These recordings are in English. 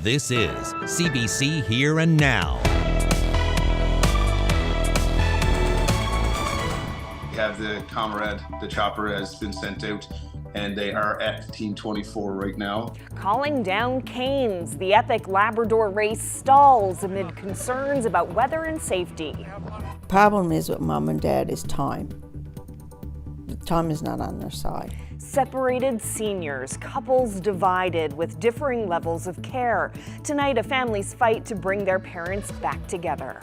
This is CBC Here and Now. We have the Comrade, the chopper has been sent out, and they are at Team 24 right now. Calling down canes. The epic Labrador race stalls amid concerns about weather and safety. Problem is with mom and dad is time. The time is not on their side. Separated seniors, couples divided with differing levels of care. Tonight, a family's fight to bring their parents back together.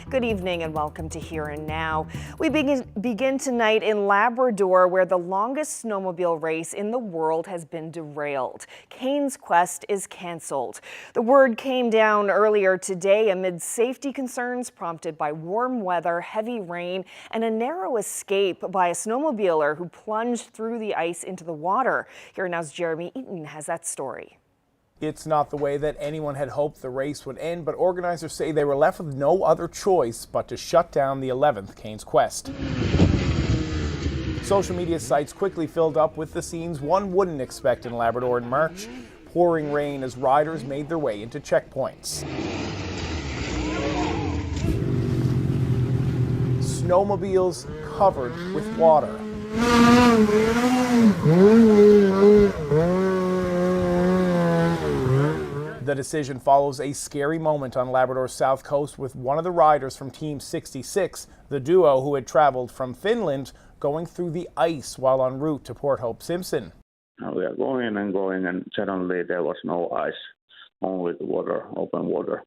Good evening and welcome to Here and Now. We begin tonight in Labrador, where the longest snowmobile race in the world has been derailed. Cane's Quest is canceled. The word came down earlier today amid safety concerns prompted by warm weather, heavy rain, and a narrow escape by a snowmobiler who plunged through the ice into the water. Here Now's Jeremy Eaton has that story. It's not the way that anyone had hoped the race would end, but organizers say they were left with no other choice but to shut down the 11th Cane's Quest. Social media sites quickly filled up with the scenes one wouldn't expect in Labrador in March. Pouring rain as riders made their way into checkpoints. Snowmobiles covered with water. The decision follows a scary moment on Labrador's south coast with one of the riders from Team 66, the duo who had traveled from Finland, going through the ice while en route to Port Hope Simpson. We are going, and suddenly there was no ice, only the water, open water.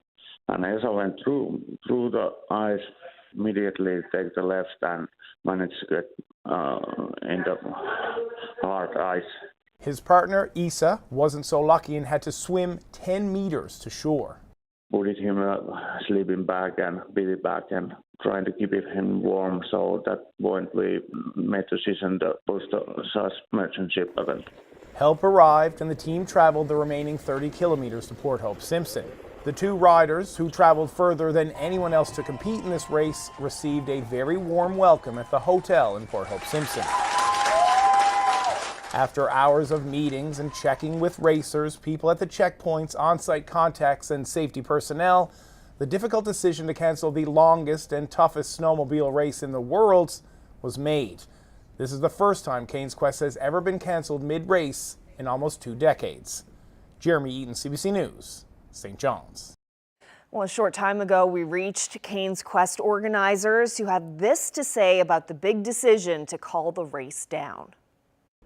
And as I went through the ice, immediately take the left and managed to get in the hard ice. His partner, Isa, wasn't so lucky and had to swim 10 meters to shore. Put him in a sleeping bag and baby bag and trying to keep him warm. So at that point we made the decision to push the emergency button. Help arrived and the team traveled the remaining 30 kilometers to Port Hope Simpson. The two riders, who traveled further than anyone else to compete in this race, received a very warm welcome at the hotel in Port Hope Simpson. After hours of meetings and checking with racers, people at the checkpoints, on-site contacts, and safety personnel, the difficult decision to cancel the longest and toughest snowmobile race in the world was made. This is the first time Cane's Quest has ever been canceled mid-race in almost 2 decades. Jeremy Eaton, CBC News, St. John's. Well, a short time ago, we reached Cane's Quest organizers who had this to say about the big decision to call the race down.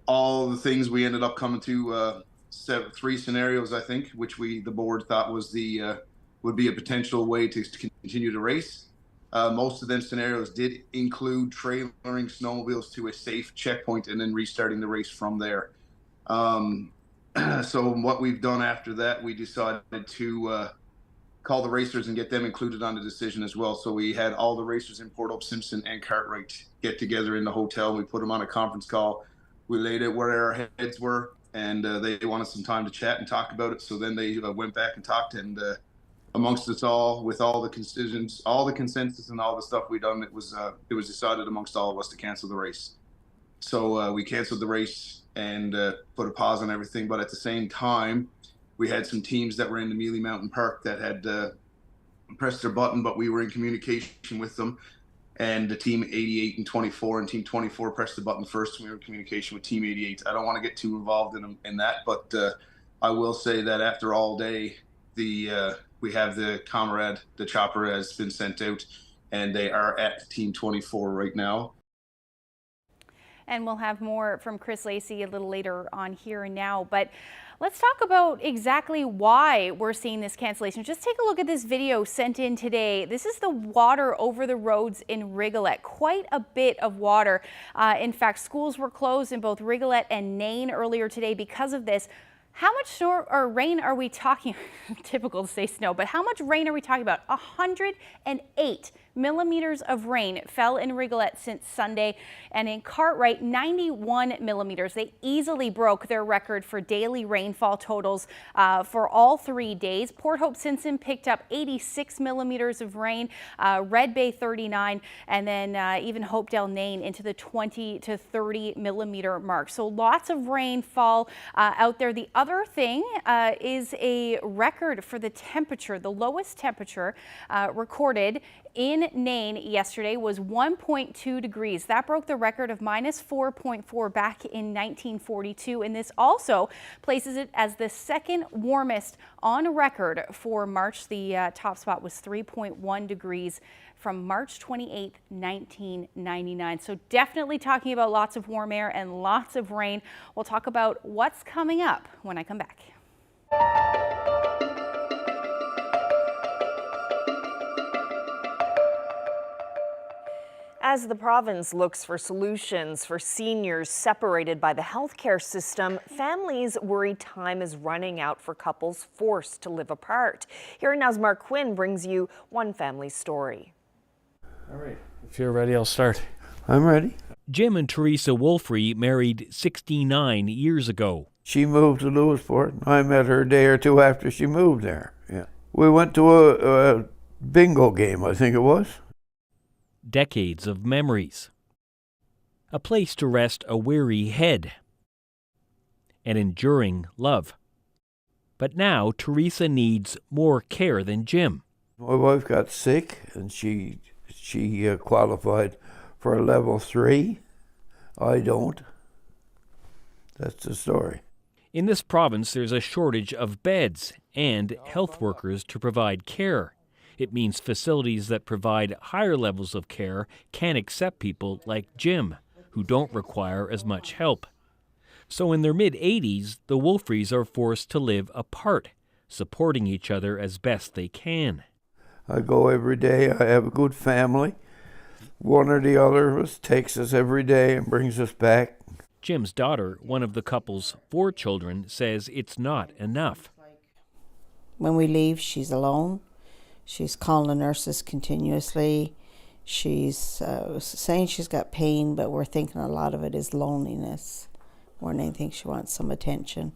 All the things we ended up coming to 3 scenarios, I think, which the board thought was would be a potential way to continue the race. Most of them scenarios did include trailering snowmobiles to a safe checkpoint and then restarting the race from there. So what we've done after that, we decided to call the racers and get them included on the decision as well. So we had all the racers in Port Hope Simpson and Cartwright get together in the hotel. We put them on a conference call. We laid out where our heads were, and they wanted some time to chat and talk about it. So then they went back and talked, and amongst us all, with all the decisions, all the consensus and all the stuff we done, it was decided amongst all of us to cancel the race. So we canceled the race and put a pause on everything. But at the same time, we had some teams that were in the Mealy Mountain Park that had pressed their button, but we were in communication with them. And the team 88 and 24 and team 24 pressed the button first. We were in communication with team 88. I don't want to get too involved in that, but I will say that after all day, we have the Comrade, the chopper has been sent out, and they are at team 24 right now. And we'll have more from Chris Lacey a little later on Here and Now. But let's talk about exactly why we're seeing this cancellation. Just take a look at this video sent in today. This is the water over the roads in Rigolet. Quite a bit of water. In fact, schools were closed in both Rigolet and Nain earlier today because of this. How much snow or rain are we talking? Typical to say snow, but how much rain are we talking about? 108 millimeters of rain fell in Rigolet since Sunday, and in Cartwright, 91 millimeters. They easily broke their record for daily rainfall totals for all 3 days. Port Hope Simpson picked up 86 millimeters of rain, Red Bay 39, and then even Hopedale Nain into the 20 to 30 millimeter mark. So lots of rainfall out there. The other other thing is a record for the temperature. The lowest temperature recorded in Nain yesterday was 1.2 degrees. That broke the record of minus 4.4 back in 1942. And this also places it as the second warmest on record for March. The top spot was 3.1 degrees from March 28, 1999. So definitely talking about lots of warm air and lots of rain. We'll talk about what's coming up when I come back. As the province looks for solutions for seniors separated by the healthcare system, families worry time is running out for couples forced to live apart. Here Now's Mark Quinn brings you one family story. All right, if you're ready, I'll start. I'm ready. Jim and Teresa Wolfrey married 69 years ago. She moved to Lewisport. I met her a day or two after she moved there. Yeah. We went to a bingo game, I think it was. Decades of memories. A place to rest a weary head. An enduring love. But now Teresa needs more care than Jim. My wife got sick and she qualified for a level 3. I don't. That's the story. In this province, there's a shortage of beds and health workers to provide care. It means facilities that provide higher levels of care can accept people like Jim, who don't require as much help. So in their mid-80s, the Wolfreys are forced to live apart, supporting each other as best they can. I go every day. I have a good family. One or the other of us takes us every day and brings us back. Jim's daughter, one of the couple's 4 children, says it's not enough. When we leave, she's alone. She's calling the nurses continuously. She's saying she's got pain, but we're thinking a lot of it is loneliness more than anything. She wants some attention.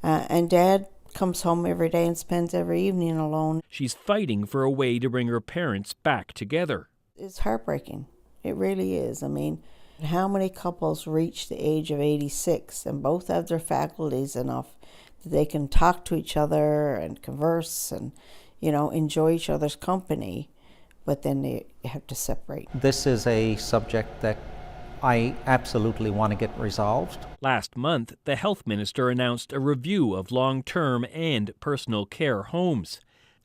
And Dad comes home every day and spends every evening alone. She's fighting for a way to bring her parents back together. It's heartbreaking. It really is. I mean, how many couples reach the age of 86 and both have their faculties enough that they can talk to each other and converse and, you know, enjoy each other's company, but then they have to separate. This is a subject that I absolutely want to get resolved. Last month, the health minister announced a review of long-term and personal care homes.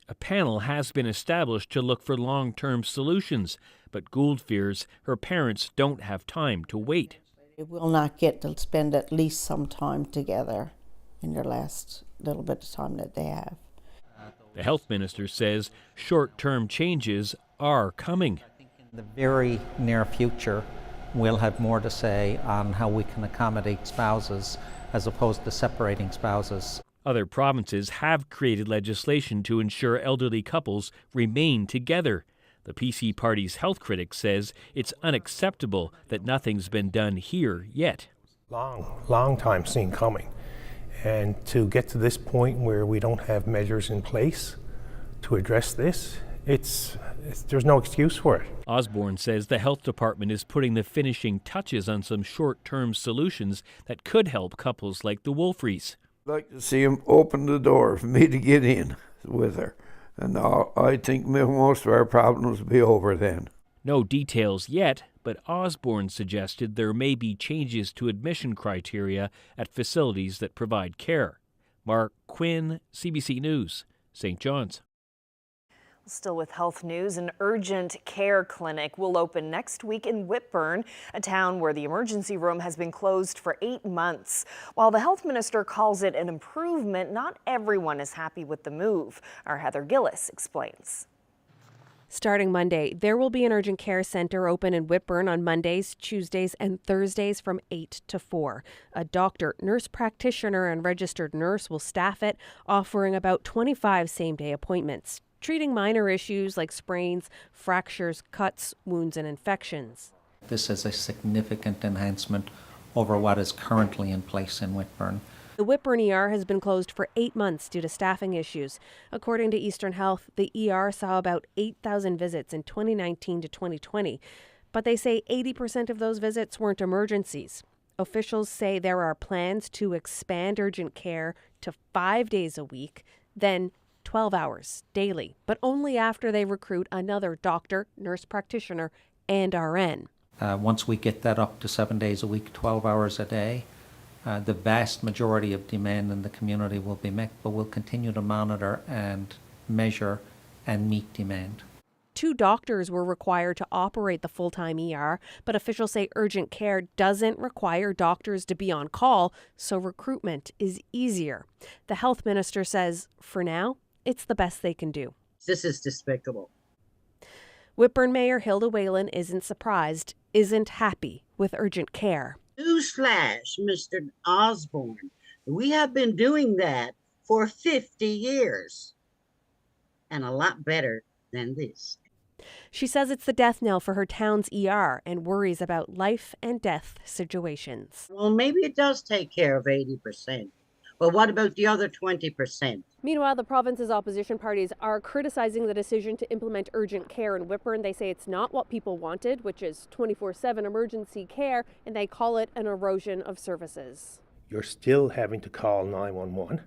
A panel has been established to look for long-term solutions, but Gould fears her parents don't have time to wait. They will not get to spend at least some time together in their last little bit of time that they have. The health minister says short-term changes are coming. In the very near future, we'll have more to say on how we can accommodate spouses as opposed to separating spouses. Other provinces have created legislation to ensure elderly couples remain together. The PC party's health critic says it's unacceptable that nothing's been done here yet. Long time seen coming. And to get to this point where we don't have measures in place to address this, there's no excuse for it. Osborne says the health department is putting the finishing touches on some short-term solutions that could help couples like the Wolfreys. I'd like to see him open the door for me to get in with her. And I think most of our problems will be over then. No details yet, but Osborne suggested there may be changes to admission criteria at facilities that provide care. Mark Quinn, CBC News, St. John's. Still with health news, an urgent care clinic will open next week in Whitburn, a town where the emergency room has been closed for 8 months. While the health minister calls it an improvement, not everyone is happy with the move. Our Heather Gillis explains. Starting Monday, there will be an urgent care center open in Whitburn on Mondays, Tuesdays, and Thursdays from 8 to 4. A doctor, nurse practitioner, and registered nurse will staff it, offering about 25 same-day appointments, treating minor issues like sprains, fractures, cuts, wounds, and infections. This is a significant enhancement over what is currently in place in Whitburn. The Whitburn ER has been closed for 8 months due to staffing issues. According to Eastern Health, the ER saw about 8,000 visits in 2019 to 2020, but they say 80% of those visits weren't emergencies. Officials say there are plans to expand urgent care to 5 days a week, then 12 hours daily, but only after they recruit another doctor, nurse practitioner, and RN. Once we get that up to 7 days a week, 12 hours a day, the vast majority of demand in the community will be met, but we'll continue to monitor and measure and meet demand. 2 doctors were required to operate the full-time ER, but officials say urgent care doesn't require doctors to be on call, so recruitment is easier. The health minister says, for now, it's the best they can do. This is despicable. Whitburn Mayor Hilda Whalen isn't surprised, isn't happy with urgent care. Newsflash, Mr. Osborne. We have been doing that for 50 years. And a lot better than this. She says it's the death knell for her town's ER and worries about life and death situations. Well, maybe it does take care of 80%. But what about the other 20%? Meanwhile, the province's opposition parties are criticizing the decision to implement urgent care in Whitburn. They say it's not what people wanted, which is 24/7 emergency care, and they call it an erosion of services. You're still having to call 911.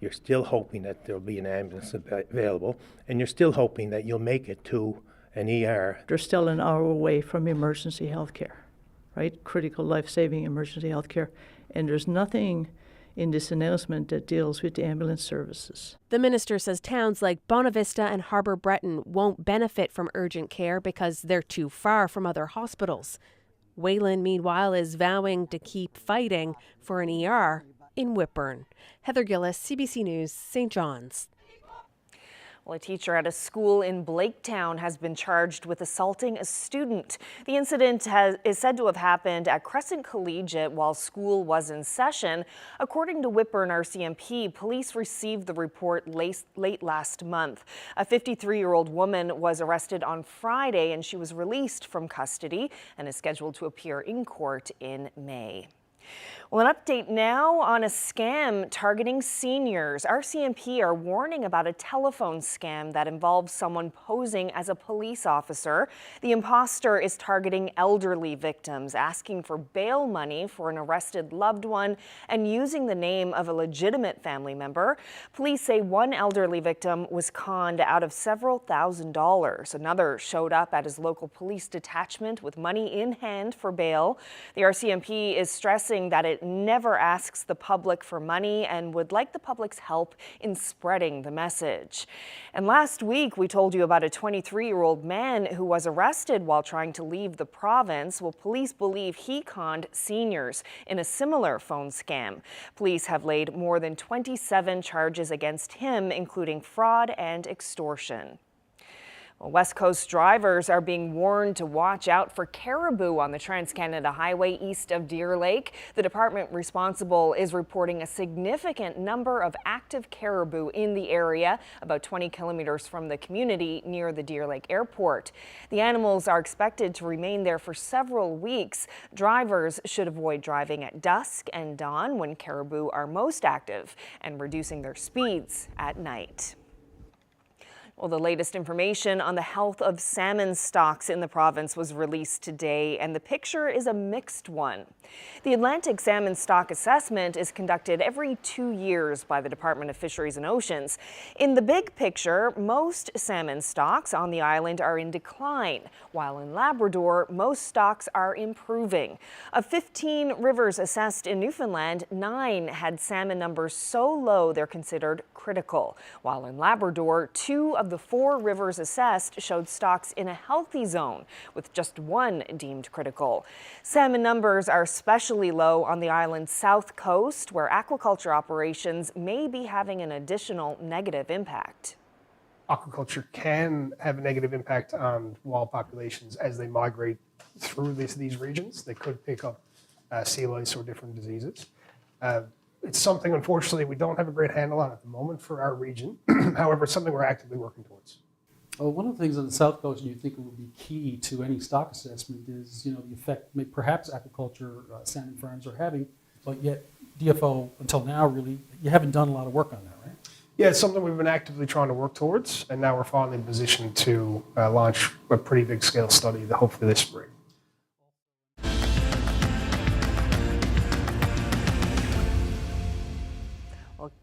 You're still hoping that there'll be an ambulance available, and you're still hoping that you'll make it to an ER. They're still an hour away from emergency health care, right? Critical life-saving emergency health care. And there's nothing in this announcement that deals with the ambulance services. The minister says towns like Bonavista and Harbour Breton won't benefit from urgent care because they're too far from other hospitals. Whalen, meanwhile, is vowing to keep fighting for an ER in Whitburn. Heather Gillis, CBC News, St. John's. Well, a teacher at a school in Blaketown has been charged with assaulting a student. The incident is said to have happened at Crescent Collegiate while school was in session. According to Whitburn RCMP, police received the report late last month. A 53-year-old woman was arrested on Friday and she was released from custody and is scheduled to appear in court in May. Well, an update now on a scam targeting seniors. RCMP are warning about a telephone scam that involves someone posing as a police officer. The imposter is targeting elderly victims, asking for bail money for an arrested loved one and using the name of a legitimate family member. Police say one elderly victim was conned out of several $1,000s. Another showed up at his local police detachment with money in hand for bail. The RCMP is stressing that it never asks the public for money and would like the public's help in spreading the message. And last week, we told you about a 23-year-old man who was arrested while trying to leave the province. Well, police believe he conned seniors in a similar phone scam. Police have laid more than 27 charges against him, including fraud and extortion. West Coast drivers are being warned to watch out for caribou on the Trans-Canada Highway east of Deer Lake. The department responsible is reporting a significant number of active caribou in the area, about 20 kilometers from the community near the Deer Lake Airport. The animals are expected to remain there for several weeks. Drivers should avoid driving at dusk and dawn when caribou are most active and reducing their speeds at night. Well, the latest information on the health of salmon stocks in the province was released today, and the picture is a mixed one. The Atlantic Salmon Stock Assessment is conducted every 2 years by the Department of Fisheries and Oceans. In the big picture, most salmon stocks on the island are in decline, while in Labrador, most stocks are improving. Of 15 rivers assessed in Newfoundland, 9 had salmon numbers so low they're considered critical, while in Labrador, 2 of the 4 rivers assessed showed stocks in a healthy zone, with just 1 deemed critical. Salmon numbers are especially low on the island's south coast, where aquaculture operations may be having an additional negative impact. Aquaculture can have a negative impact on wild populations as they migrate through these regions. They could pick up sea lice or different diseases. It's something, unfortunately, we don't have a great handle on at the moment for our region. However, it's something we're actively working towards. Well, one of the things on the South Coast you think would be key to any stock assessment is, the effect perhaps aquaculture salmon farms are having, but yet DFO until now really, you haven't done a lot of work on that, right? Yeah, it's something we've been actively trying to work towards, and now we're finally in position to launch a pretty big scale study hopefully this spring.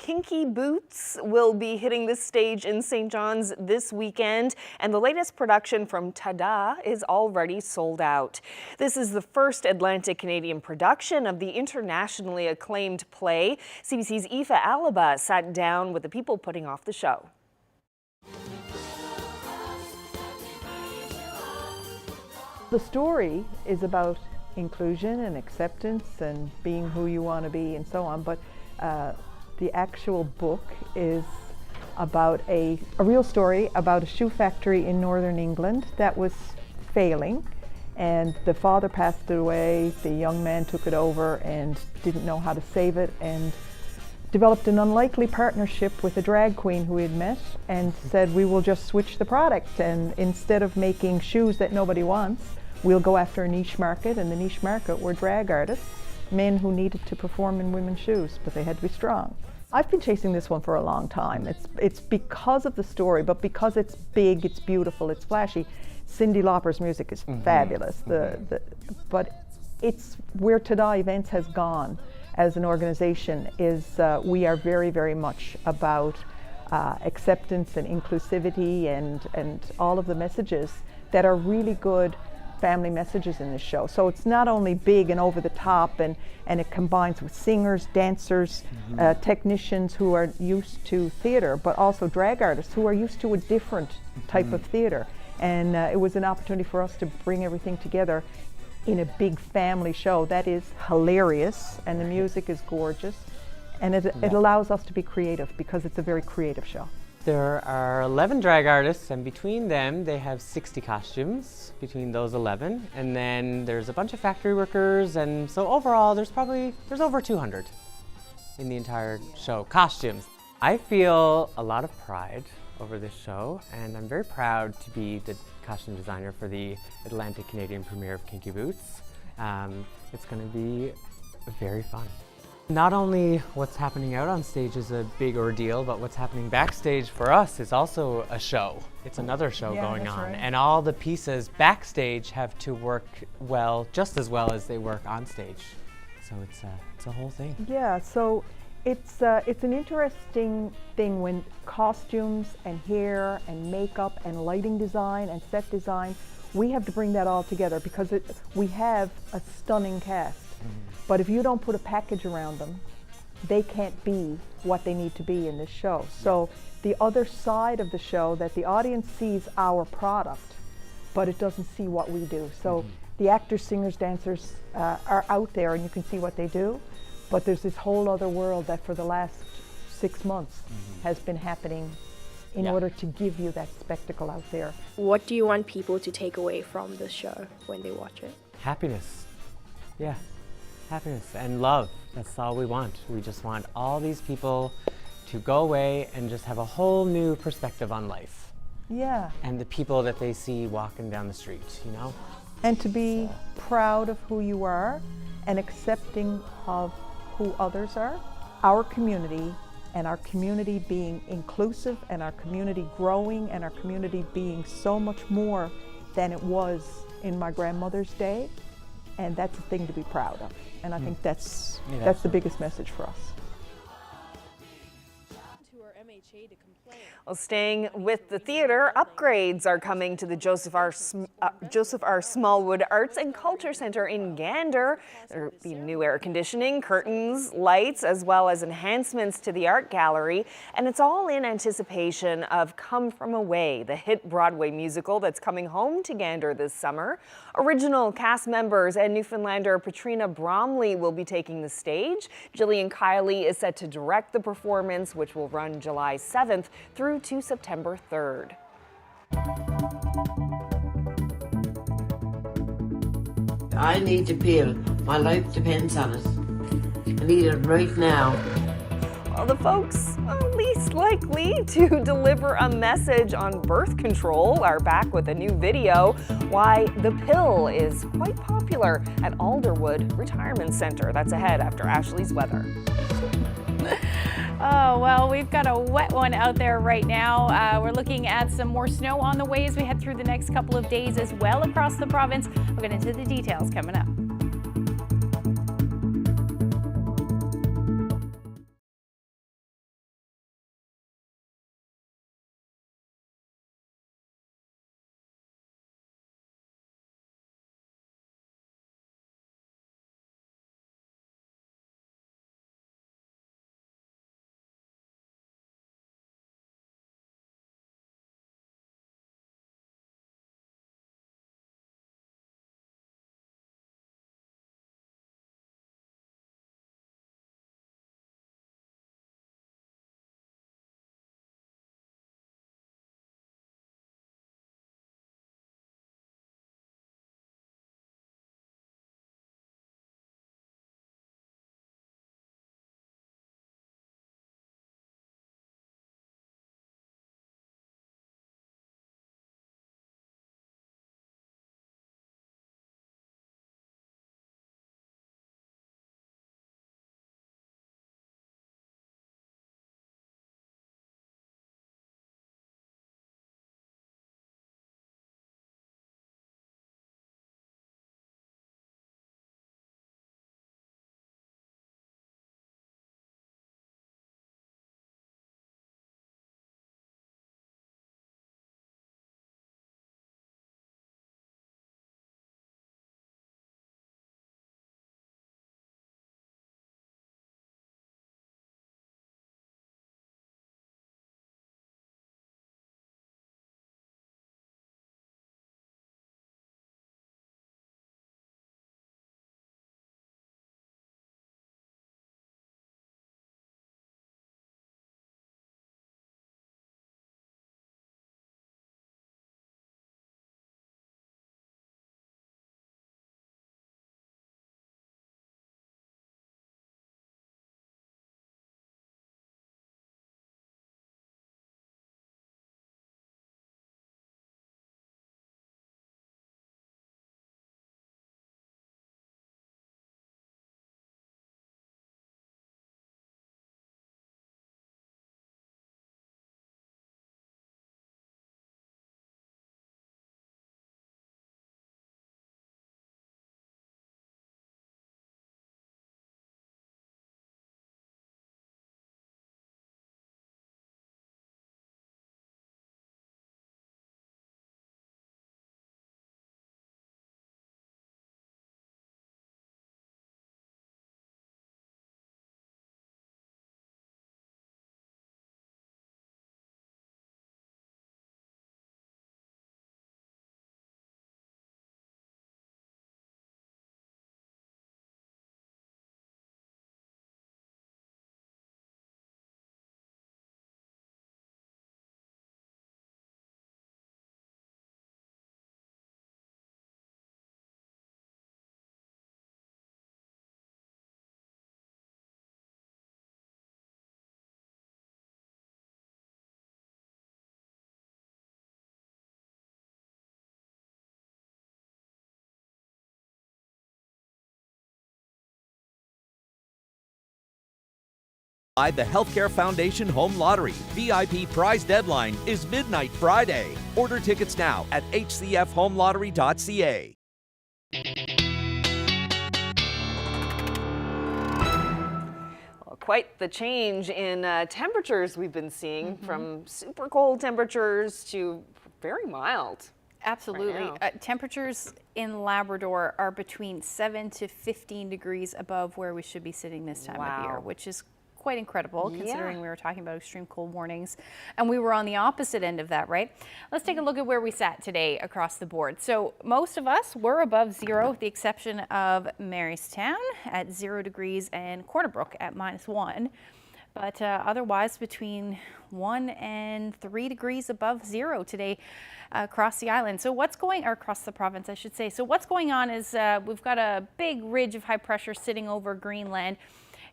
Kinky Boots will be hitting the stage in St. John's this weekend, and the latest production from Tada is already sold out. This is the first Atlantic Canadian production of the internationally acclaimed play. CBC's Aoife Alaba sat down with the people putting off the show. The story is about inclusion and acceptance and being who you want to be and so on, but the actual book is about a real story about a shoe factory in northern England that was failing, and the father passed away, the young man took it over and didn't know how to save it, and developed an unlikely partnership with a drag queen who he had met and said, we will just switch the product, and instead of making shoes that nobody wants, we'll go after a niche market, and the niche market were drag artists, men who needed to perform in women's shoes, but they had to be strong. I've been chasing this one for a long time. It's because of the story, but because it's big, it's beautiful, it's flashy. Cyndi Lauper's music is fabulous, but it's where Tada Events has gone as an organization is we are very, very much about acceptance and inclusivity and all of the messages that are really good family messages in this show. So it's not only big and over the top, and it combines with singers, dancers, technicians who are used to theater, but also drag artists who are used to a different type of theater. And it was an opportunity for us to bring everything together in a big family show that is hilarious, and the music is gorgeous, and it allows us to be creative because it's a very creative show. There are 11 drag artists, and between them they have 60 costumes between those 11, and then there's a bunch of factory workers, and so overall there's over 200 in the entire show, costumes. I feel a lot of pride over this show, and I'm very proud to be the costume designer for the Atlantic Canadian premiere of Kinky Boots. It's going to be very fun. Not only what's happening out on stage is a big ordeal, but what's happening backstage for us is also a show. It's another show going on, right. And all the pieces backstage have to work well, just as well as they work on stage. So it's a whole thing. Yeah, so it's an interesting thing when costumes and hair and makeup and lighting design and set design, we have to bring that all together because we have a stunning cast. But if you don't put a package around them, they can't be what they need to be in this show. So the other side of the show, that the audience sees our product, but it doesn't see what we do. So the actors, singers, dancers are out there and you can see what they do, but there's this whole other world that for the last 6 months has been happening in order to give you that spectacle out there. What do you want people to take away from the show when they watch it? Happiness. Yeah. Happiness and love. That's all we want. We just want all these people to go away and just have a whole new perspective on life. Yeah. And the people that they see walking down the street, you know? And to be proud of who you are and accepting of who others are. Our community, and our community being inclusive, and our community growing, and our community being so much more than it was in my grandmother's day. And that's a thing to be proud of. And I think that's the biggest message for us. Well, staying with the theatre, upgrades are coming to the Joseph R. Smallwood Arts and Culture Centre in Gander. There will be new air conditioning, curtains, lights, as well as enhancements to the art gallery. And it's all in anticipation of Come From Away, the hit Broadway musical that's coming home to Gander this summer. Original cast members and Newfoundlander Patrina Bromley will be taking the stage. Gillian Kiley is set to direct the performance, which will run July 7th through to September 3rd. I need a pill. My life depends on it. I need it right now. Well, the folks least likely to deliver a message on birth control are back with a new video. Why the pill is quite popular at Alderwood Retirement Center. That's ahead after Ashley's weather. Oh, well, we've got a wet one out there right now. We're looking at some more snow on the way as we head through the next couple of days as well across the province. We'll get into the details coming up. The Healthcare Foundation Home Lottery VIP prize deadline is midnight Friday. Order tickets now at hcfhomelottery.ca. Well, quite the change in temperatures we've been seeing, from super cold temperatures to very mild. Absolutely. Right Temperatures in Labrador are between 7 to 15 degrees above where we should be sitting this time of year, which is quite incredible considering we were talking about extreme cold warnings and we were on the opposite end of that, right? Let's take a look at where we sat today across the board. So most of us were above zero with the exception of Marystown at 0 degrees and Cornerbrook at -1. But otherwise between 1 and 3 degrees above zero today across the island. So what's going, or across the province, I should say. So what's going on is we've got a big ridge of high pressure sitting over Greenland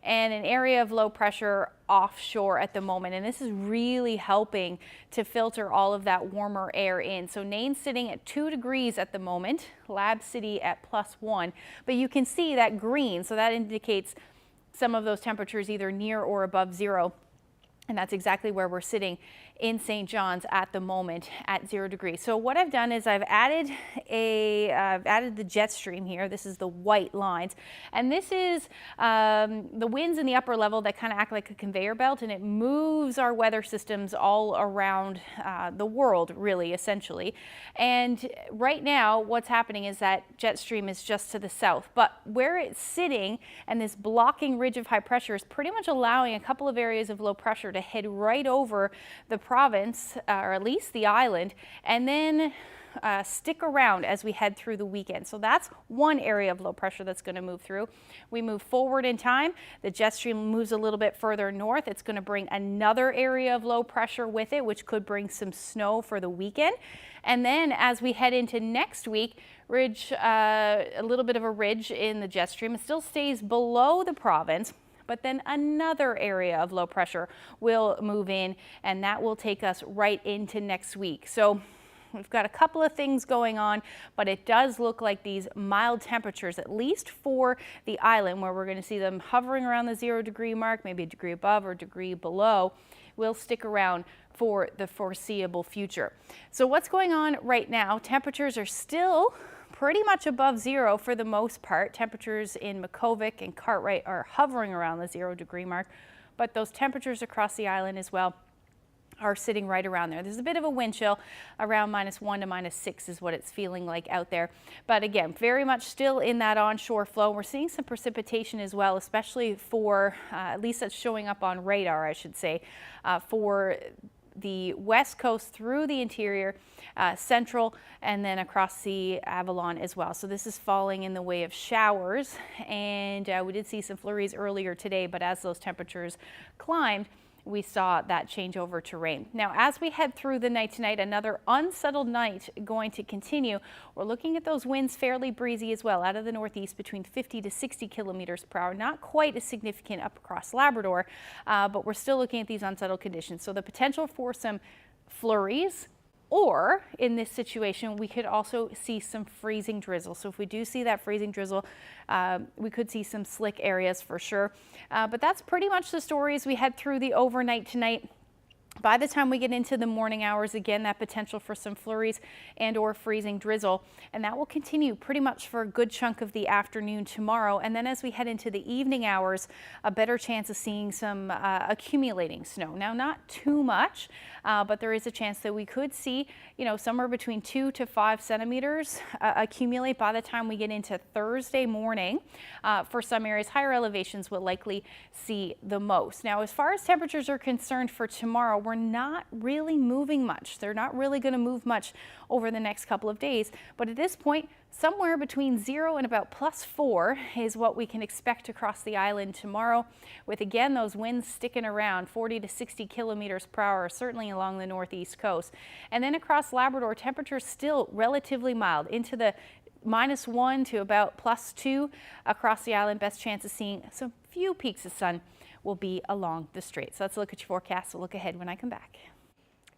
and an area of low pressure offshore at the moment. And this is really helping to filter all of that warmer air in. So Nain's sitting at 2 degrees at the moment, Lab City at +1, but you can see that green. So that indicates some of those temperatures either near or above zero. And that's exactly where we're sitting in St. John's at the moment at 0 degrees. So what I've done is I've added the jet stream here. This is the white lines. And this is the winds in the upper level that kind of act like a conveyor belt, and it moves our weather systems all around the world, really, essentially. And right now, what's happening is that jet stream is just to the south. But where it's sitting and this blocking ridge of high pressure is pretty much allowing a couple of areas of low pressure to head right over the province, or at least the island, and then stick around as we head through the weekend. So that's one area of low pressure that's going to move through. We move forward in time. The jet stream moves a little bit further north. It's going to bring another area of low pressure with it, which could bring some snow for the weekend. And then as we head into next week, a little bit of a ridge in the jet stream. It still stays below the province, but then another area of low pressure will move in, and that will take us right into next week. So we've got a couple of things going on, but it does look like these mild temperatures, at least for the island, where we're going to see them hovering around the 0 degree mark, maybe a degree above or a degree below, will stick around for the foreseeable future. So what's going on right now? Temperatures are still pretty much above zero for the most part. Temperatures in Makkovik and Cartwright are hovering around the 0 degree mark, but those temperatures across the island as well are sitting right around there. There's a bit of a wind chill, around -1 to -6 is what it's feeling like out there. But again, very much still in that onshore flow. We're seeing some precipitation as well, especially for, at least that's showing up on radar, I should say, for the west coast through the interior, central, and then across the Avalon as well. So this is falling in the way of showers, and we did see some flurries earlier today, but as those temperatures climbed, we saw that change over to rain. Now, as we head through the night tonight, another unsettled night going to continue. We're looking at those winds fairly breezy as well, out of the northeast between 50 to 60 kilometers per hour. Not quite as significant up across Labrador, but we're still looking at these unsettled conditions. So the potential for some flurries, or in this situation, we could also see some freezing drizzle. So if we do see that freezing drizzle, we could see some slick areas for sure. But that's pretty much the story as we head through the overnight tonight. By the time we get into the morning hours, again, that potential for some flurries and or freezing drizzle, and that will continue pretty much for a good chunk of the afternoon tomorrow. And then as we head into the evening hours, a better chance of seeing some accumulating snow. Now, not too much, but there is a chance that we could see, somewhere between 2 to 5 centimeters accumulate by the time we get into Thursday morning. For some areas, higher elevations will likely see the most. Now, as far as temperatures are concerned for tomorrow, we're not really moving much. They're not really going to move much over the next couple of days. But at this point, somewhere between 0 and about +4 is what we can expect across the island tomorrow, with again those winds sticking around 40 to 60 kilometers per hour, certainly along the northeast coast. And then across Labrador, temperatures still relatively mild, into the -1 to about +2 across the island. Best chance of seeing some few peaks of sun will be along the strait. So let's look at your forecast. We'll look ahead when I come back.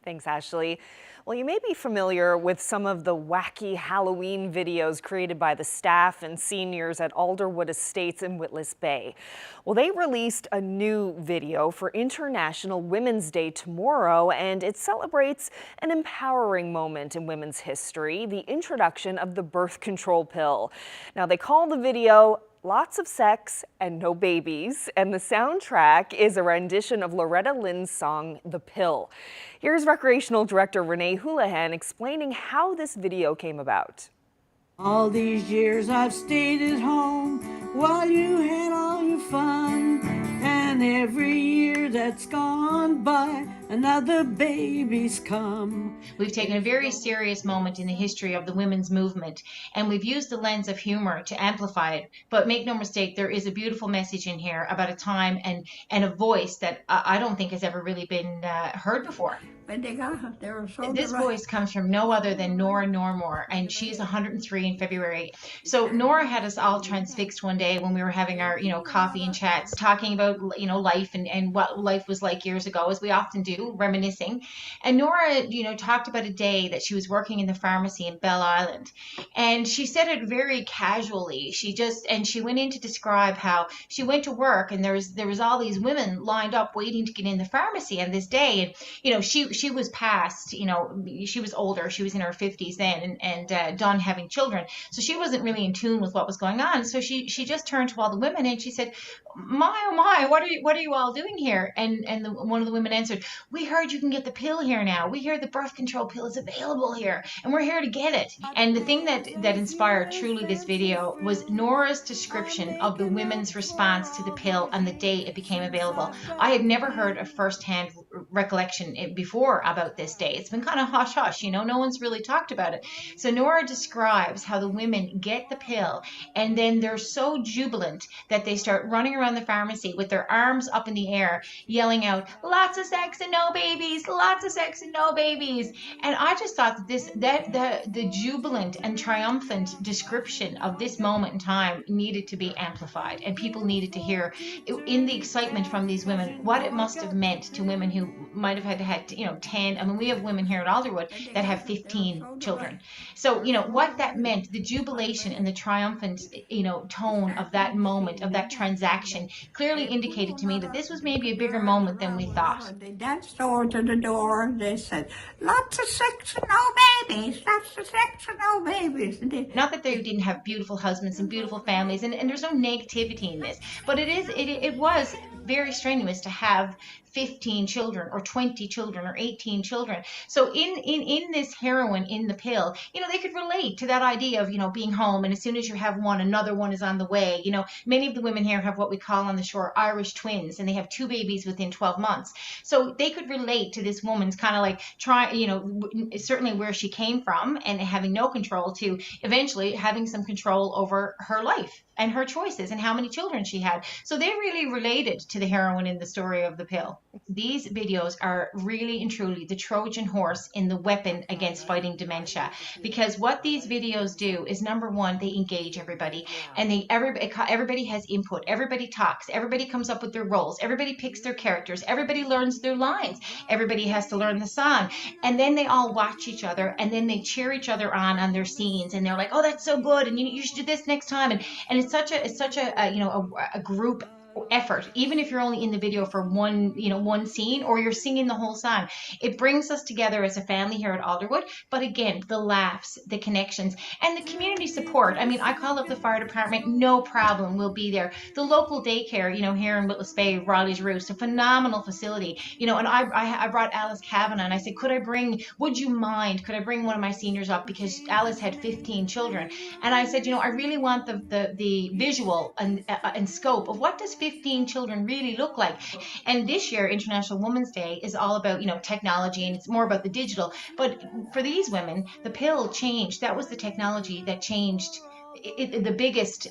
Thanks, Ashley. Well, you may be familiar with some of the wacky Halloween videos created by the staff and seniors at Alderwood Estates in Witless Bay. Well, they released a new video for International Women's Day tomorrow, and it celebrates an empowering moment in women's history, the introduction of the birth control pill. Now, they call the video Lots of Sex and No Babies, and the soundtrack is a rendition of Loretta Lynn's song, The Pill. Here's Recreational Director Renee Houlihan explaining how this video came about. All these years I've stayed at home while you had all your fun, and every year that's gone by, another baby's come. We've taken a very serious moment in the history of the women's movement, and we've used the lens of humor to amplify it. But make no mistake, there is a beautiful message in here about a time and a voice that I don't think has ever really been heard before. But they were so This voice comes from no other than Nora Normore, and she's 103 in February. So Nora had us all transfixed one day when we were having our, coffee and chats, talking about, life and what life was like years ago, as we often do, reminiscing. And Nora, talked about a day that she was working in the pharmacy in Belle Island, and she said it very casually. She went in to describe how she went to work, and there was all these women lined up waiting to get in the pharmacy on this day, and she was past, she was older. She was in her 50s then and done having children. So she wasn't really in tune with what was going on. So she just turned to all the women and she said, "My, oh my, what are you all doing here?" And one of the women answered, "We heard you can get the pill here now. We hear the birth control pill is available here, and we're here to get it." And the thing that inspired truly this video was Nora's description of the women's response to the pill on the day it became available. I had never heard a firsthand recollection before about this day. It's been kind of hush-hush, no one's really talked about it. So Nora describes how the women get the pill, and then they're so jubilant that they start running around the pharmacy with their arms up in the air, yelling out, "Lots of sex and no babies, lots of sex and no babies." And I just thought that the jubilant and triumphant description of this moment in time needed to be amplified, and people needed to hear in the excitement from these women what it must have meant to women who might have had 10. I mean, we have women here at Alderwood that have 15 children. So, what that meant, the jubilation and the triumphant, tone of that moment, of that transaction, clearly indicated to me that this was maybe a bigger moment than we thought. They danced over to the door and they said, "Lots of sex and no babies, lots of sex and no babies." Not that they didn't have beautiful husbands and beautiful families, and there's no negativity in this, but it was very strenuous to have 15 children or 20 children or 18 children. So in this heroine in the pill, they could relate to that idea of, being home, and as soon as you have one, another one is on the way. Many of the women here have what we call on the shore Irish twins, and they have 2 babies within 12 months. So they could relate to this woman's kind of like certainly where she came from and having no control to eventually having some control over her life and her choices and how many children she had. So they really related to the heroine in the story of the pill. These videos are really and truly the Trojan horse in the weapon against fighting dementia, because what these videos do is, number one, they engage everybody, and everybody has input, everybody talks, everybody comes up with their roles, everybody picks their characters, everybody learns their lines, everybody has to learn the song, and then they all watch each other, and then they cheer each other on their scenes, and they're like, "Oh, that's so good, and you should do this next time," and it's such a group effort, even if you're only in the video for one scene, or you're singing the whole song. It brings us together as a family here at Alderwood. But again, the laughs, the connections, and the community support. I mean, I call up the fire department, no problem, we'll be there. The local daycare, here in Witless Bay, Riley's Roost, a phenomenal facility, and I brought Alice Kavanagh, and I said, could I bring one of my seniors up, because Alice had 15 children, and I said, I really want the visual and scope of what does 15 children really look like. And this year, International Women's Day is all about, technology, and it's more about the digital. But for these women, the pill changed. That was the technology that changed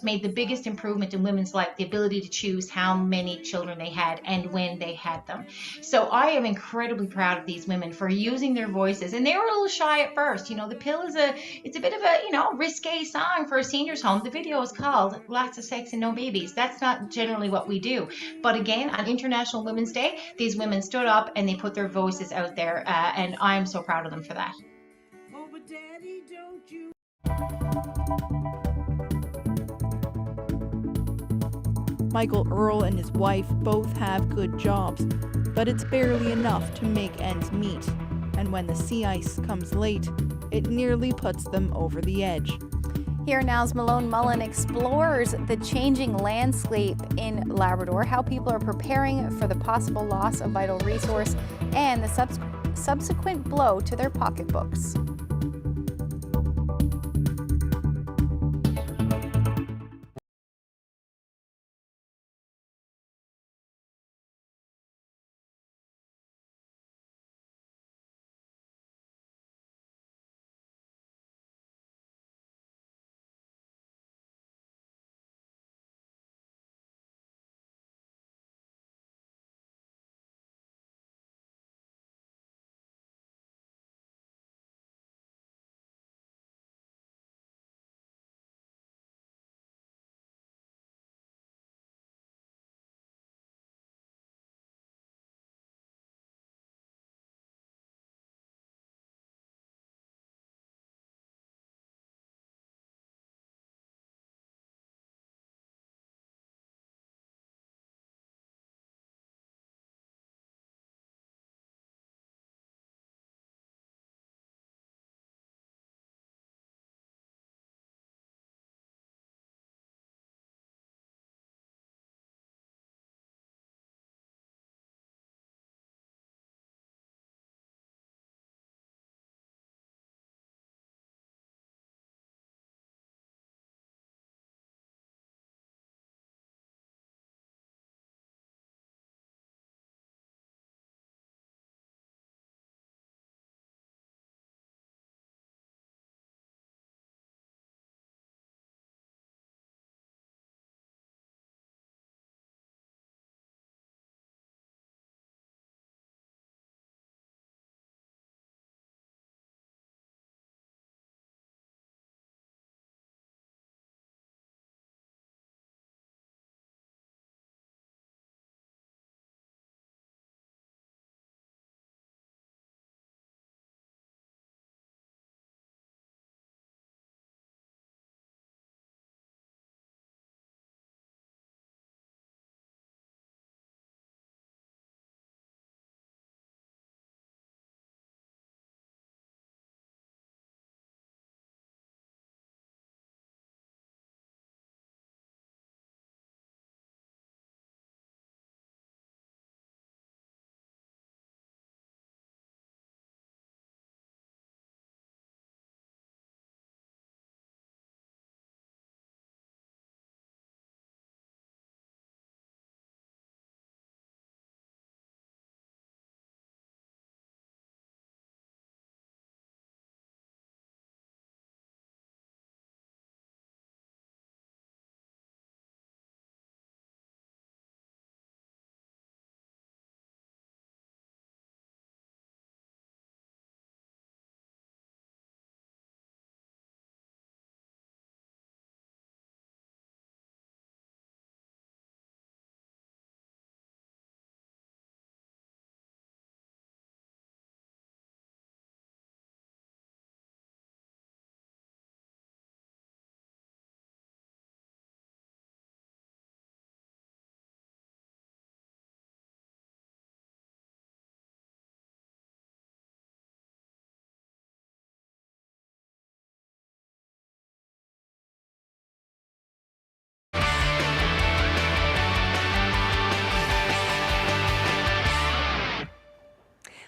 made the biggest improvement in women's life, the ability to choose how many children they had and when they had them. So I am incredibly proud of these women for using their voices, and they were a little shy at first. You know, the pill it's a bit of a, risque song for a seniors home. The video is called Lots of Sex and No Babies. That's not generally what we do. But again, on International Women's Day, these women stood up and they put their voices out there, and I'm so proud of them for that. Oh, but Daddy, don't you... Michael Earl and his wife both have good jobs, but it's barely enough to make ends meet. And when the sea ice comes late, it nearly puts them over the edge. Here now's Malone Mullen explores the changing landscape in Labrador, how people are preparing for the possible loss of vital resource, and the subsequent blow to their pocketbooks.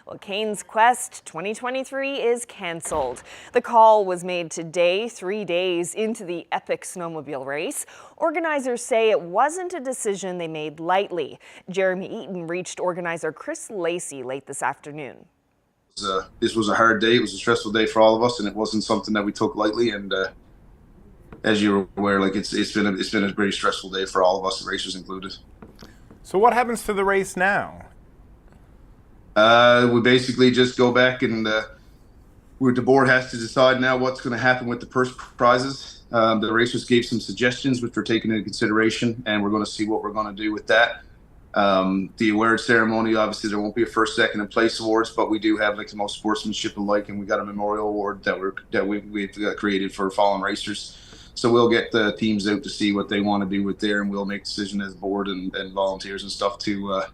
Well, Cane's Quest 2023 is cancelled. The call was made today, 3 days into the epic snowmobile race. Organizers say it wasn't a decision they made lightly. Jeremy Eaton reached organizer Chris Lacey late this afternoon. This was a hard day. It was a stressful day for all of us, and it wasn't something that we took lightly. And as you're aware, like it's been a very stressful day for all of us, racers included. So what happens to the race now? We basically just go back and the board has to decide now what's going to happen with the purse prizes. The racers gave some suggestions, which we're taking into consideration, and we're going to see what we're going to do with that. The award ceremony, obviously there won't be a first, second, and place awards, but we do have like the most sportsmanship alike, and we got a memorial award that we've created for fallen racers. So we'll get the teams out to see what they want to do with there, and we'll make a decision as board and volunteers and stuff to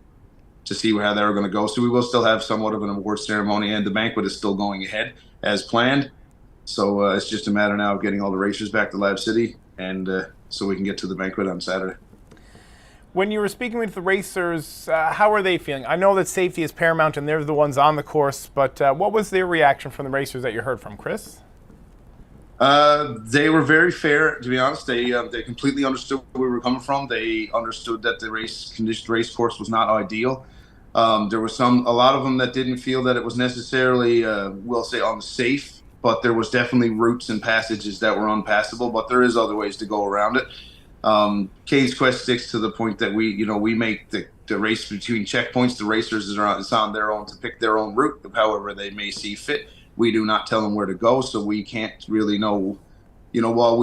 see how they're going to go. So we will still have somewhat of an award ceremony, and the banquet is still going ahead as planned. So it's just a matter now of getting all the racers back to Lab City, and so we can get to the banquet on Saturday. When you were speaking with the racers, how are they feeling? I know that safety is paramount and they're the ones on the course, but what was their reaction from the racers that you heard from, Chris? They were very fair, to be honest. They completely understood where we were coming from. They understood that the race course was not ideal. There were a lot of them that didn't feel that it was necessarily, we'll say, unsafe, but there was definitely routes and passages that were unpassable, but there is other ways to go around it. Cade's Quest sticks to the point that we make the race between checkpoints. The racers it's on their own to pick their own route, however they may see fit. We do not tell them where to go, so we can't really know. While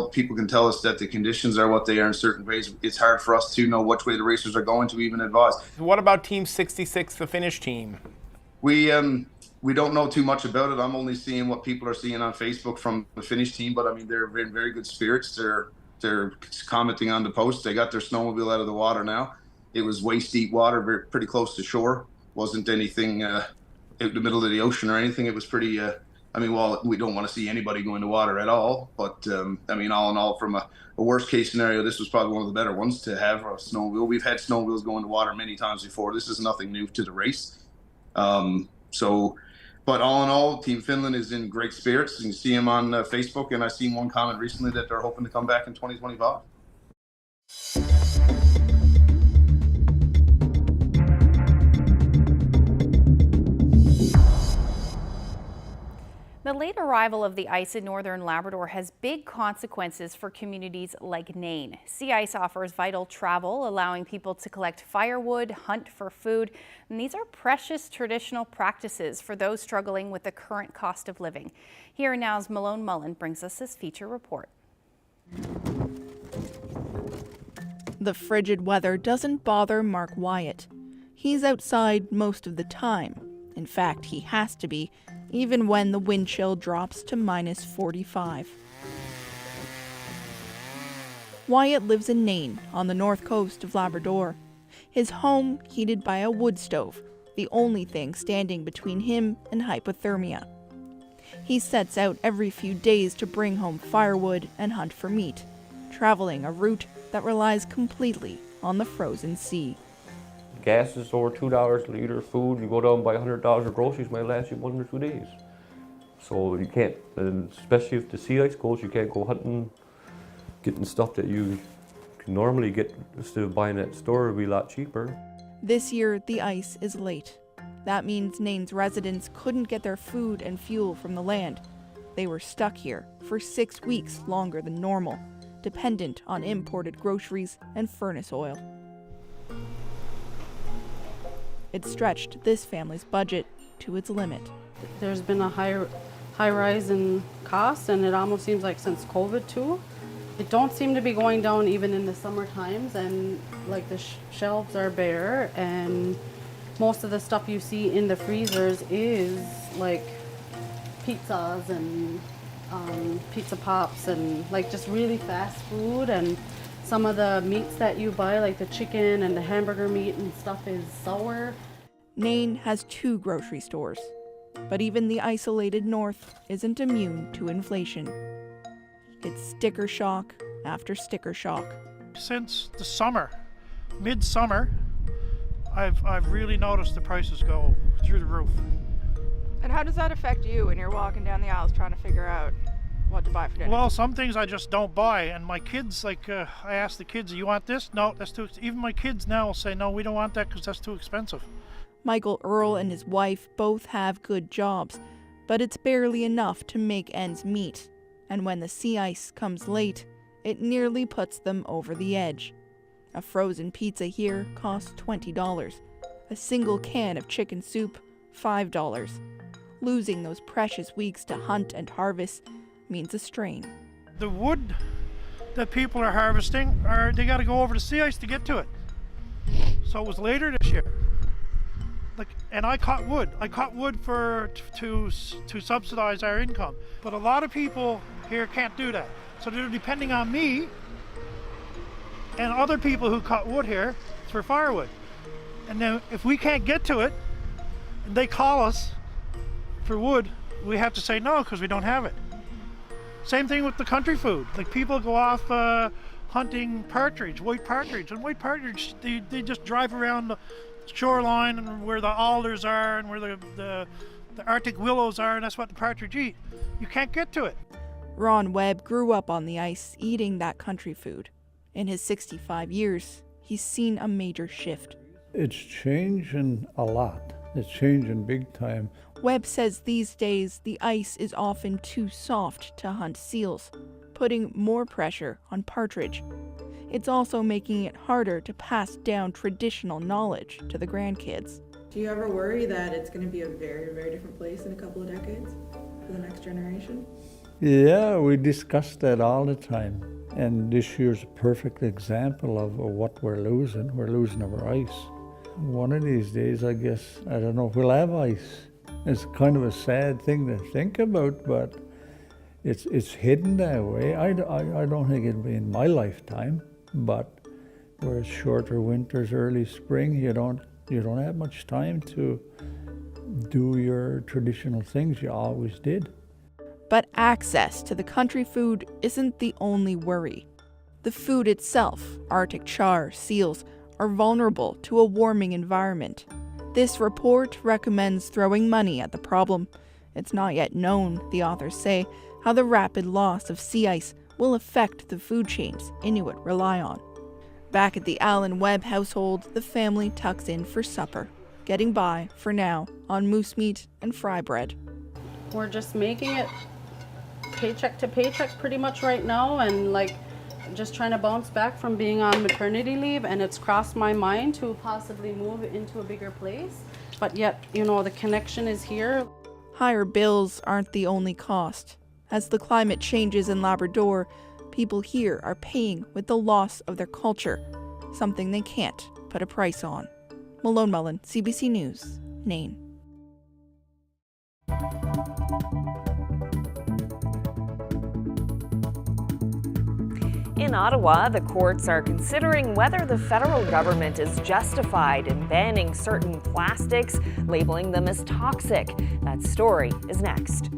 people can tell us that the conditions are what they are in certain ways, it's hard for us to know which way the racers are going to even advise. What about Team 66, the Finnish team? We don't know too much about it. I'm only seeing what people are seeing on Facebook from the Finnish team, but I mean, they're in very good spirits. They're commenting on the post. They got their snowmobile out of the water now. It was waist deep water, pretty close to shore. Wasn't anything out in the middle of the ocean or anything. It was pretty, we don't want to see anybody go into water at all. But, all in all, from a worst case scenario, this was probably one of the better ones to have a snowmobile. We've had snowmobiles go into water many times before. This is nothing new to the race. But all in all, Team Finland is in great spirits. You can see them on Facebook, and I've seen one comment recently that they're hoping to come back in 2025. The late arrival of the ice in northern Labrador has big consequences for communities like Nain. Sea ice offers vital travel, allowing people to collect firewood, hunt for food, and these are precious traditional practices for those struggling with the current cost of living. Here Now's Malone Mullen brings us this feature report. The frigid weather doesn't bother Mark Wyatt. He's outside most of the time. In fact, he has to be, even when the wind chill drops to minus 45. Wyatt lives in Nain, on the north coast of Labrador. His home heated by a wood stove, the only thing standing between him and hypothermia. He sets out every few days to bring home firewood and hunt for meat, traveling a route that relies completely on the frozen sea. Gas is over $2 a liter. Food, you go down and buy $100 of groceries, might last you 1 or 2 days. So you can't, and especially if the sea ice goes, you can't go hunting, getting stuff that you can normally get instead of buying at the store. It'll be a lot cheaper. This year, the ice is late. That means Nain's residents couldn't get their food and fuel from the land. They were stuck here for 6 weeks longer than normal, dependent on imported groceries and furnace oil. It stretched this family's budget to its limit. There's been a high rise in costs, and it almost seems like since COVID too. It don't seem to be going down even in the summer times, and like the shelves are bare, and most of the stuff you see in the freezers is like pizzas and pizza pops and like just really fast food, and some of the meats that you buy, like the chicken and the hamburger meat and stuff, is sour. Nain has 2 grocery stores, but even the isolated north isn't immune to inflation. It's sticker shock after sticker shock. Since the summer, mid-summer, I've really noticed the prices go through the roof. And how does that affect you when you're walking down the aisles trying to figure out what to buy for dinner? Well, some things I just don't buy, and my kids, I ask the kids, you want this? No, that's too expensive. Even my kids now will say, no, we don't want that because that's too expensive. Michael Earl and his wife both have good jobs, but it's barely enough to make ends meet. and when the sea ice comes late, it nearly puts them over the edge. A frozen pizza here costs $20. A single can of chicken soup, $5. Losing those precious weeks to hunt and harvest means a strain. The wood that people are harvesting, they got to go over the sea ice to get to it. So it was later this year. And I caught wood. I caught wood to subsidize our income. But a lot of people here can't do that. So they're depending on me and other people who cut wood here for firewood. And then if we can't get to it and they call us for wood, we have to say no because we don't have it. Same thing with the country food. Like people go off hunting partridge, white partridge. And white partridge, they just drive around the shoreline and where the alders are and where the Arctic willows are, and that's what the partridge eat. You can't get to it. Ron Webb grew up on the ice eating that country food. In his 65 years, he's seen a major shift. It's changing a lot. It's changing big time. Webb says these days the ice is often too soft to hunt seals, putting more pressure on partridge. It's also making it harder to pass down traditional knowledge to the grandkids. Do you ever worry that it's going to be a very, very different place in a couple of decades for the next generation? Yeah, we discuss that all the time. And this year's a perfect example of what we're losing. We're losing our ice. One of these days, I guess, I don't know if we'll have ice. It's kind of a sad thing to think about, but it's hidden that way. I don't think it'll be in my lifetime, but whereas shorter winters, early spring, you don't have much time to do your traditional things you always did. But access to the country food isn't the only worry. The food itself, Arctic char, seals, are vulnerable to a warming environment. This report recommends throwing money at the problem. It's not yet known, the authors say, how the rapid loss of sea ice will affect the food chains Inuit rely on. Back at the Allen Webb household, the family tucks in for supper, getting by, for now, on moose meat and fry bread. We're just making it paycheck to paycheck pretty much right now, and just trying to bounce back from being on maternity leave, and it's crossed my mind to possibly move into a bigger place. But yet, the connection is here. Higher bills aren't the only cost. As the climate changes in Labrador, people here are paying with the loss of their culture, something they can't put a price on. Malone Mullen, CBC News, Nain. In Ottawa, the courts are considering whether the federal government is justified in banning certain plastics, labeling them as toxic. That story is next.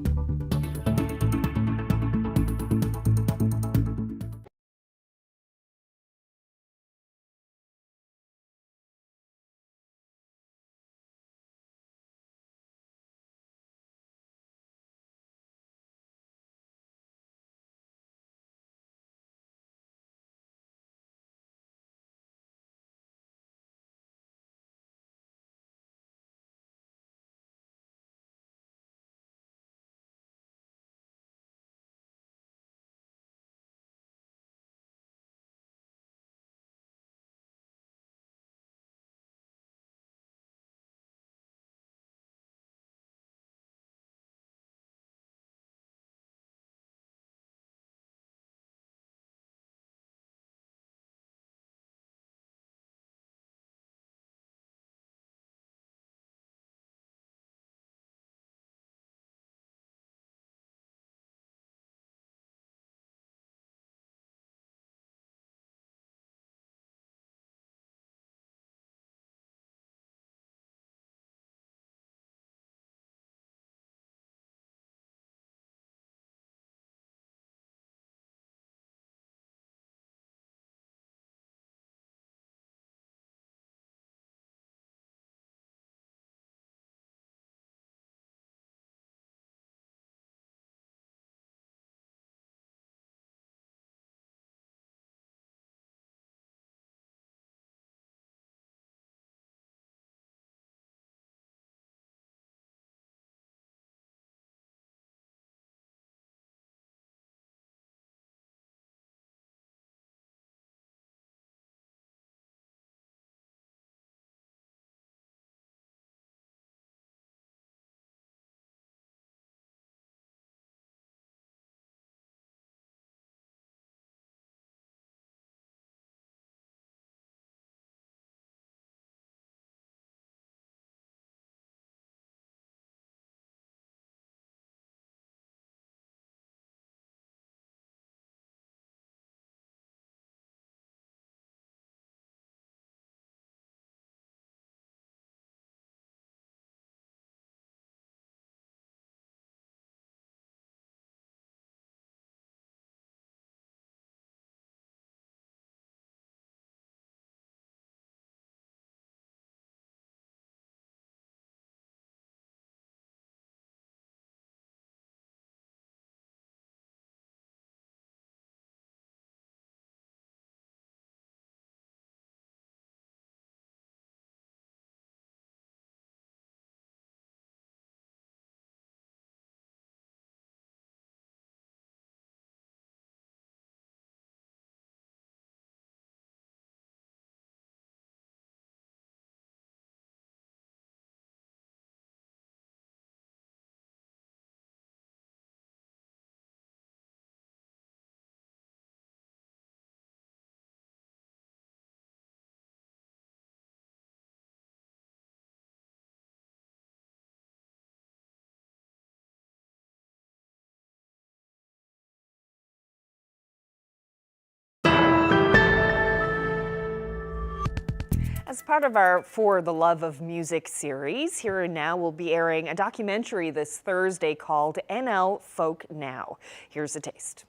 As part of our For the Love of Music series, Here and Now will be airing a documentary this Thursday called NL Folk Now. Here's a taste.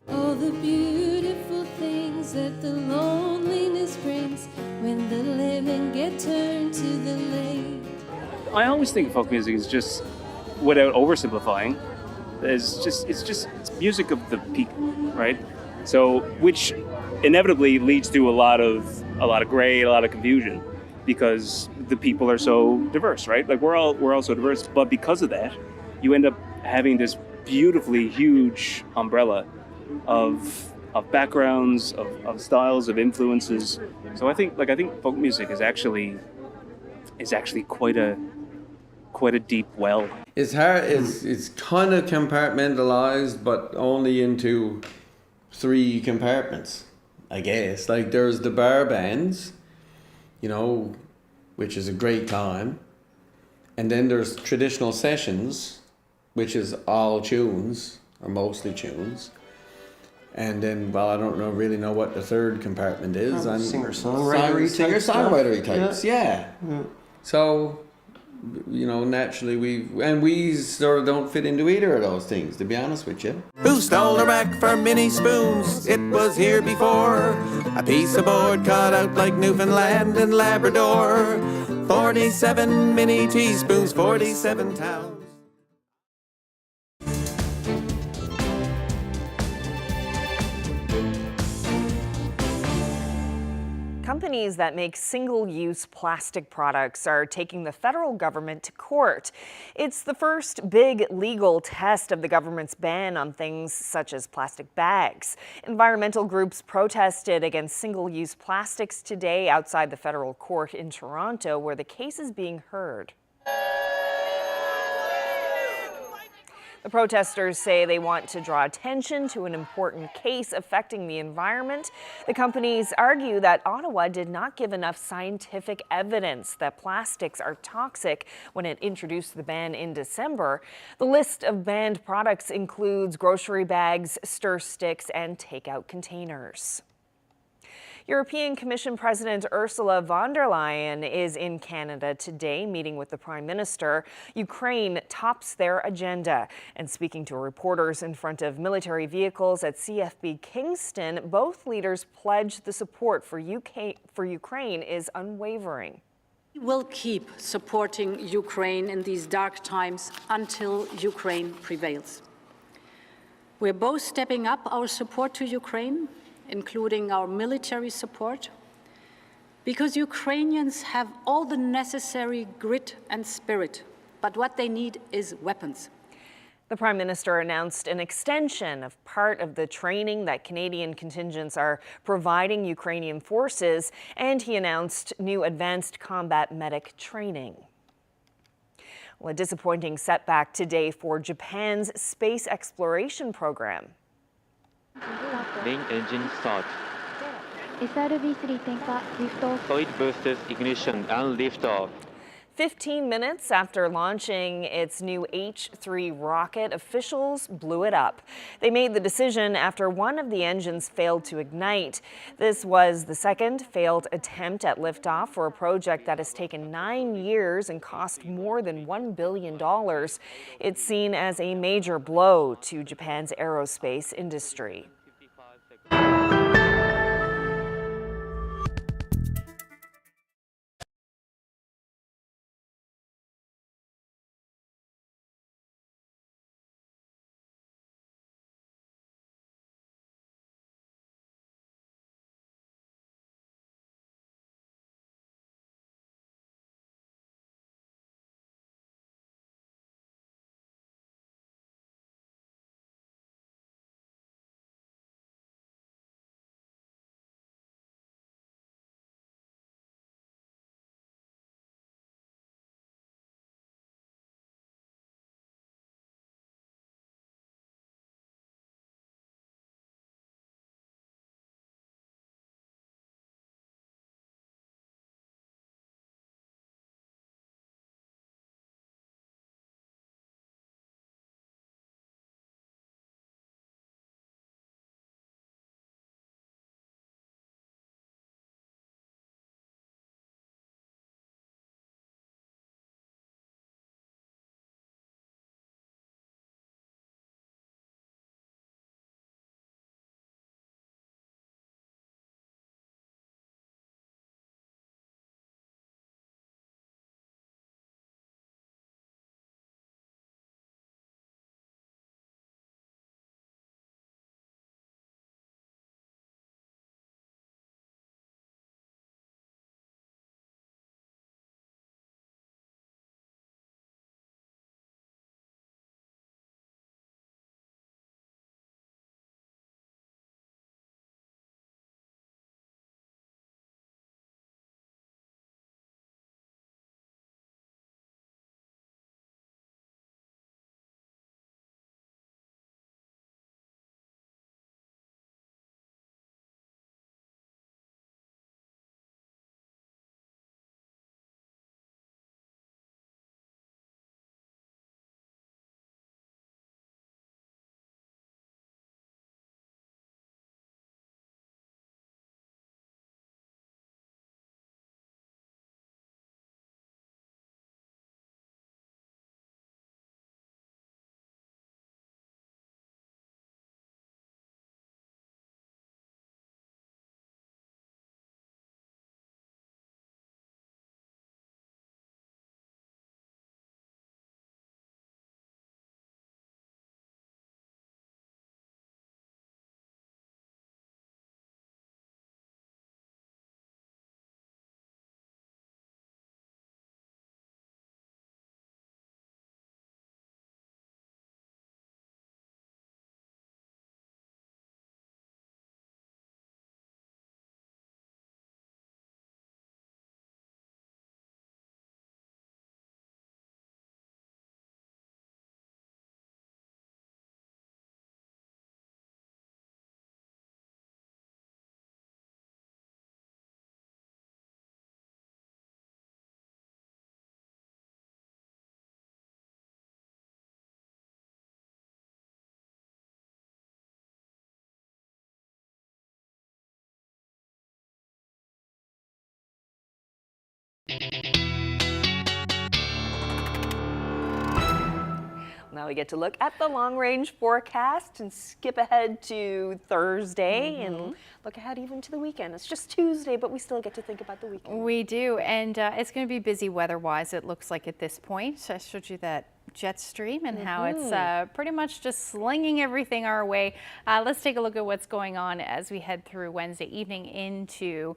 All the beautiful things that the loneliness brings when the living get turned to the lake. I always think folk music is just, without oversimplifying, it's music of the people, right? So, which inevitably leads to a lot of gray, a lot of confusion, because the people are so diverse, right? Like we're all so diverse, but because of that, you end up having this beautifully huge umbrella of backgrounds, of styles, of influences. So I think folk music is actually quite a deep well. It's hard. It's kind of compartmentalized, but only into 3 compartments, I guess. Like there's the bar bands, which is a great time, and then there's traditional sessions, which is all tunes or mostly tunes. And then, I don't really know what the 3rd compartment is. Singer-songwritery types, yeah. So, naturally we sort of don't fit into either of those things, to be honest with you. Who stole her back for mini spoons? It was here before. A piece of board cut out like Newfoundland and Labrador. 47 mini teaspoons, 47 towns. Companies that make single-use plastic products are taking the federal government to court. It's the first big legal test of the government's ban on things such as plastic bags. Environmental groups protested against single-use plastics today outside the federal court in Toronto, where the case is being heard. The protesters say they want to draw attention to an important case affecting the environment. The companies argue that Ottawa did not give enough scientific evidence that plastics are toxic when it introduced the ban in December. The list of banned products includes grocery bags, stir sticks, and takeout containers. European Commission President Ursula von der Leyen is in Canada today, meeting with the Prime Minister. Ukraine tops their agenda. And speaking to reporters in front of military vehicles at CFB Kingston, both leaders pledged the support for Ukraine is unwavering. We will keep supporting Ukraine in these dark times until Ukraine prevails. We're both stepping up our support to Ukraine, including our military support, because Ukrainians have all the necessary grit and spirit, but what they need is weapons. The Prime Minister announced an extension of part of the training that Canadian contingents are providing Ukrainian forces, and he announced new advanced combat medic training. Well, a disappointing setback today for Japan's space exploration program. Main engine start. SRB-3 点火、liftoff. Solid boosters ignition and liftoff. 15 minutes after launching its new H-3 rocket, officials blew it up. They made the decision after one of the engines failed to ignite. This was the second failed attempt at liftoff for a project that has taken 9 years and cost more than $1 billion. It's seen as a major blow to Japan's aerospace industry. Now we get to look at the long-range forecast and skip ahead to Thursday and look ahead even to the weekend. It's just Tuesday, but we still get to think about the weekend. We do, and it's going to be busy weather-wise, it looks like at this point. I showed you that jet stream and how it's pretty much just slinging everything our way. Let's take a look at what's going on as we head through Wednesday evening into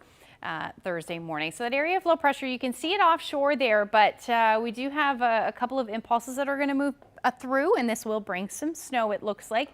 Thursday morning. So that area of low pressure, you can see it offshore there, but we do have a couple of impulses that are going to move through, and this will bring some snow, it looks like,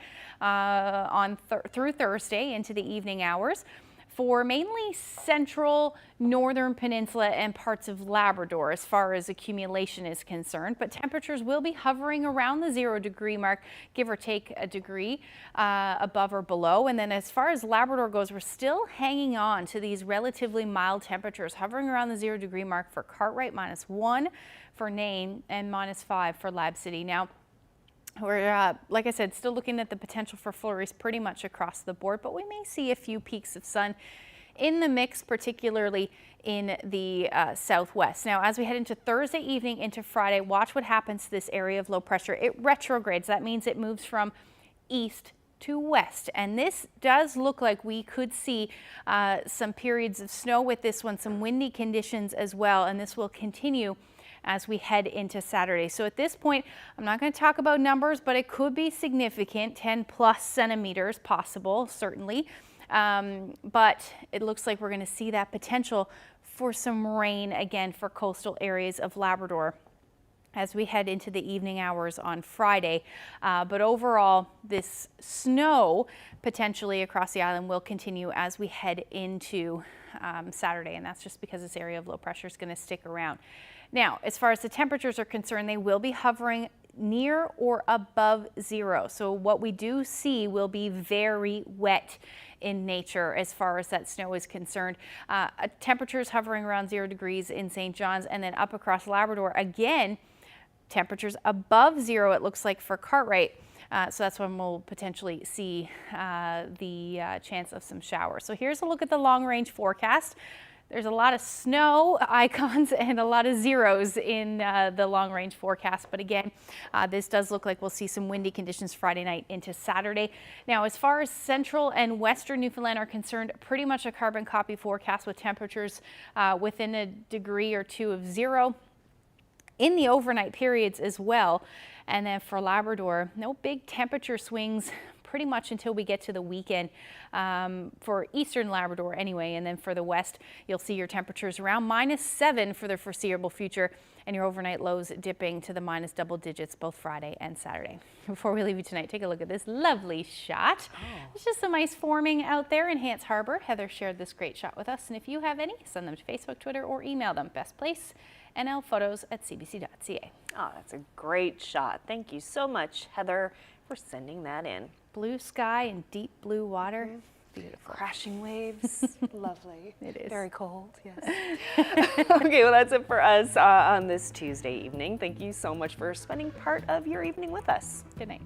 through Thursday into the evening hours for mainly central, northern peninsula and parts of Labrador as far as accumulation is concerned. But temperatures will be hovering around the 0 degree mark, give or take a degree above or below. And then as far as Labrador goes, we're still hanging on to these relatively mild temperatures, hovering around the 0 degree mark for Cartwright, -1 for Nain, and -5 for Lab City. Now, we're, like I said, still looking at the potential for flurries pretty much across the board, but we may see a few peaks of sun in the mix, particularly in the southwest. Now, as we head into Thursday evening into Friday, watch what happens to this area of low pressure. It retrogrades. That means it moves from east to west, and this does look like we could see some periods of snow with this one, some windy conditions as well, and this will continue as we head into Saturday. So at this point, I'm not going to talk about numbers, but it could be significant, 10+ centimeters possible, certainly. But it looks like we're going to see that potential for some rain again for coastal areas of Labrador as we head into the evening hours on Friday. But overall, this snow potentially across the island will continue as we head into Saturday, and that's just because this area of low pressure is going to stick around. Now, as far as the temperatures are concerned, they will be hovering near or above 0. So what we do see will be very wet in nature as far as that snow is concerned. Temperatures hovering around 0 degrees in St. John's, and then up across Labrador. Again, temperatures above 0, it looks like, for Cartwright. So that's when we'll potentially see the chance of some showers. So here's a look at the long-range forecast. There's a lot of snow icons and a lot of zeros in the long-range forecast. But again, this does look like we'll see some windy conditions Friday night into Saturday. Now, as far as central and western Newfoundland are concerned, pretty much a carbon copy forecast with temperatures within a degree or two of 0 in the overnight periods as well. And then for Labrador, no big temperature swings pretty much until we get to the weekend for eastern Labrador anyway. And then for the west, you'll see your temperatures around -7 for the foreseeable future, and your overnight lows dipping to the minus double digits both Friday and Saturday. Before we leave you tonight, take a look at this lovely shot. It's just some ice forming out there in Hants Harbor. Heather shared this great shot with us, and if you have any, send them to Facebook, Twitter, or email them. Best place, nlphotos@cbc.ca. Oh, that's a great shot. Thank you so much, Heather, for sending that in. Blue sky and deep blue water. Beautiful. Crashing waves. Lovely. It is. Very cold, yes. Okay, well, that's it for us on this Tuesday evening. Thank you so much for spending part of your evening with us. Good night.